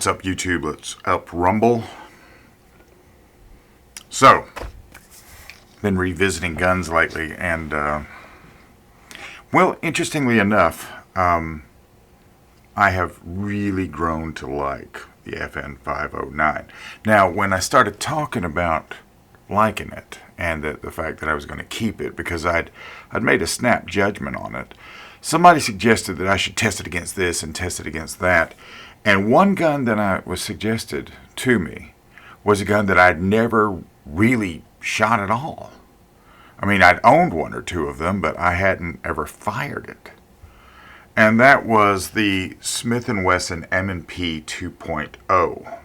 What's up, YouTube? What's up, Rumble? So, been revisiting guns lately, and well, interestingly enough, I have really grown to like the FN509. Now, when I started talking about liking it and the fact that I was going to keep it because I'd made a snap judgment on it, somebody suggested that I should test it against this and test it against that. And one gun that was suggested to me was a gun that I'd never really shot at all. I mean, I'd owned one or two of them, but I hadn't ever fired it. And that was the Smith & Wesson M&P 2.0.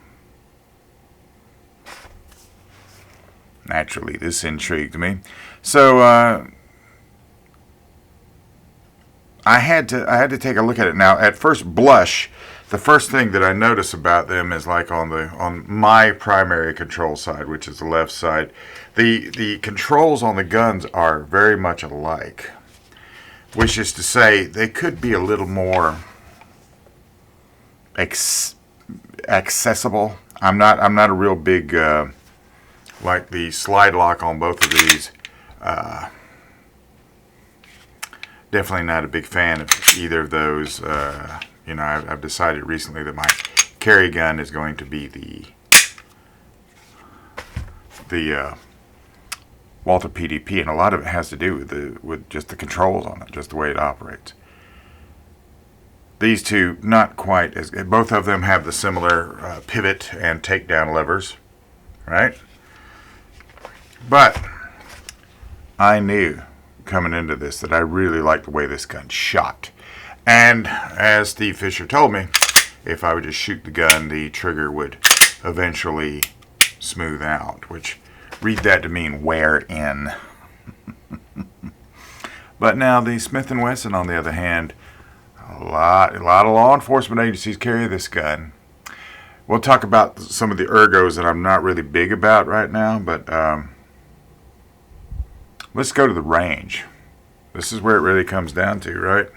Naturally, this intrigued me. So I had to take a look at it. Now, at first blush, the first thing that I notice about them is like on my primary control side, which is the left side, the controls on the guns are very much alike, which is to say they could be a little more accessible. I'm not a real big like the slide lock on both of these. Definitely not a big fan of either of those. You know, I've decided recently that my carry gun is going to be the Walther PDP, and a lot of it has to do with just the controls on it, just the way it operates. These two, not quite as good. Both of them have the similar pivot and takedown levers, right? But I knew coming into this that I really liked the way this gun shot. And as Steve Fisher told me, if I would just shoot the gun, the trigger would eventually smooth out, which read that to mean wear in. But now the Smith & Wesson, on the other hand, a lot of law enforcement agencies carry this gun. We'll talk about some of the ergos that I'm not really big about right now, but let's go to the range. This is where it really comes down to, right?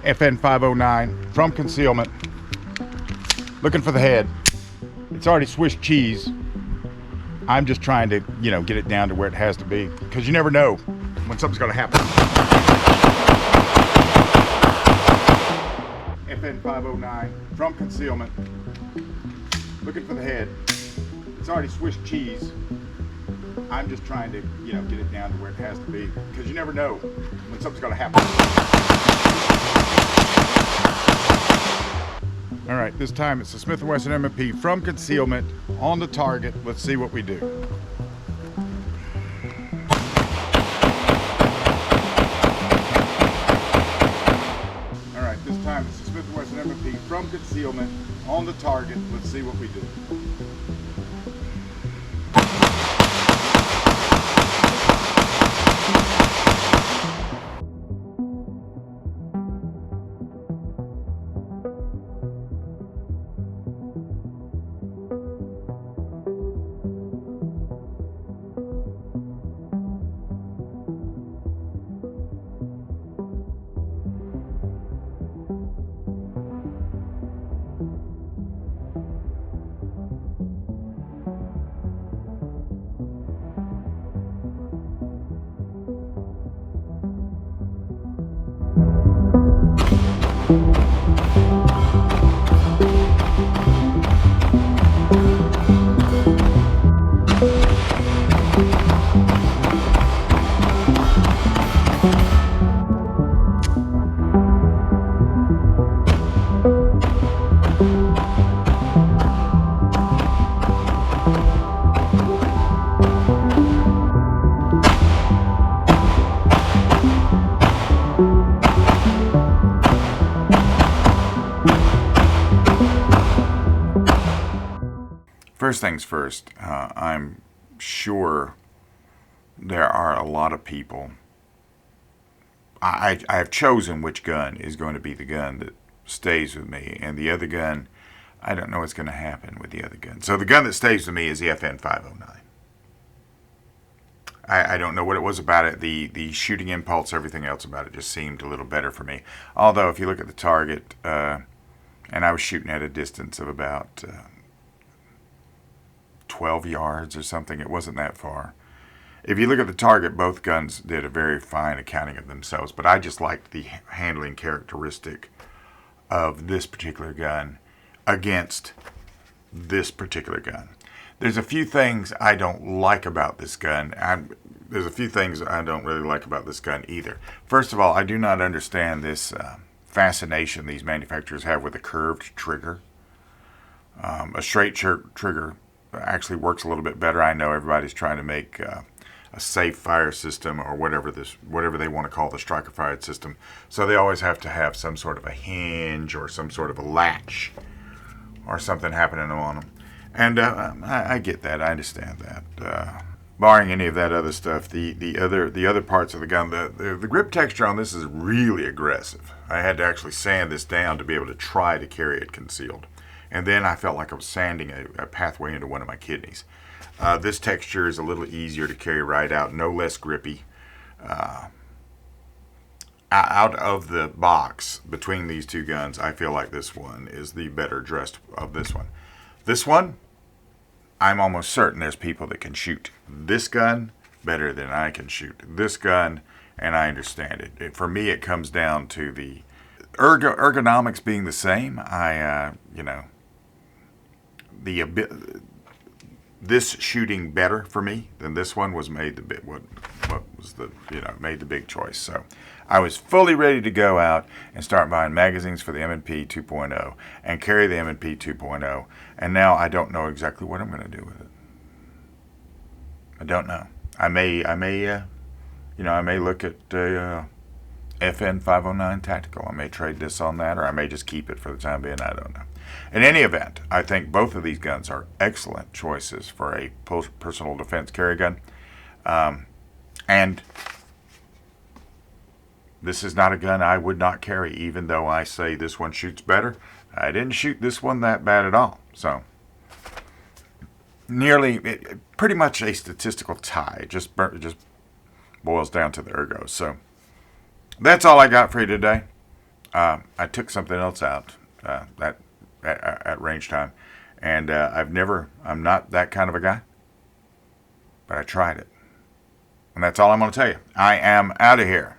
FN509 from concealment, looking for the head. It's already Swiss cheese. I'm just trying to, get it down to where it has to be, because you never know when something's going to happen. FN509 from concealment, looking for the head. It's already Swiss cheese. I'm just trying to, get it down to where it has to be, because you never know when something's going to happen. All right, this time it's the Smith & Wesson M&P from concealment on the target. Let's see what we do. All right, this time it's the Smith & Wesson M&P from concealment on the target. Let's see what we do. First things first, I'm sure there are a lot of people. I have chosen which gun is going to be the gun that stays with me, and the other gun, I don't know what's going to happen with the other gun. So the gun that stays with me is the FN509. I don't know what it was about it. The shooting impulse, everything else about it just seemed a little better for me. Although if you look at the target, and I was shooting at a distance of about 12 yards or something. It wasn't that far. If you look at the target, both guns did a very fine accounting of themselves, but I just liked the handling characteristic of this particular gun against this particular gun. There's a few things I don't like about this gun. There's a few things I don't really like about this gun either. First of all, I do not understand this fascination these manufacturers have with a curved trigger. A straight trigger actually works a little bit better. I know everybody's trying to make a safe fire system or whatever they want to call the striker fired system. So they always have to have some sort of a hinge or some sort of a latch or something happening on them. And I get that. I understand that. Barring any of that other stuff, the other parts of the gun, the grip texture on this is really aggressive. I had to actually sand this down to be able to try to carry it concealed. And then I felt like I was sanding a pathway into one of my kidneys. This texture is a little easier to carry right out, no less grippy. Out of the box between these two guns, I feel like this one is the better dressed of this one. This one, I'm almost certain there's people that can shoot this gun better than I can shoot this gun, and I understand it. For me, it comes down to the ergonomics being the same. This shooting better for me than this one was made made the big choice. So I was fully ready to go out and start buying magazines for the M&P 2.0 and carry the M&P 2.0, and now I don't know exactly what I'm going to do with it. I don't know. I may look at FN 509 Tactical. I may trade this on that, or I may just keep it for the time being. I don't know. In any event, I think both of these guns are excellent choices for a personal defense carry gun. And this is not a gun I would not carry, even though I say this one shoots better. I didn't shoot this one that bad at all. So, pretty much a statistical tie. It just boils down to the ergos. So, that's all I got for you today. I took something else out at range time, and I'm not that kind of a guy, but I tried it. And that's all I'm going to tell you. I am out of here.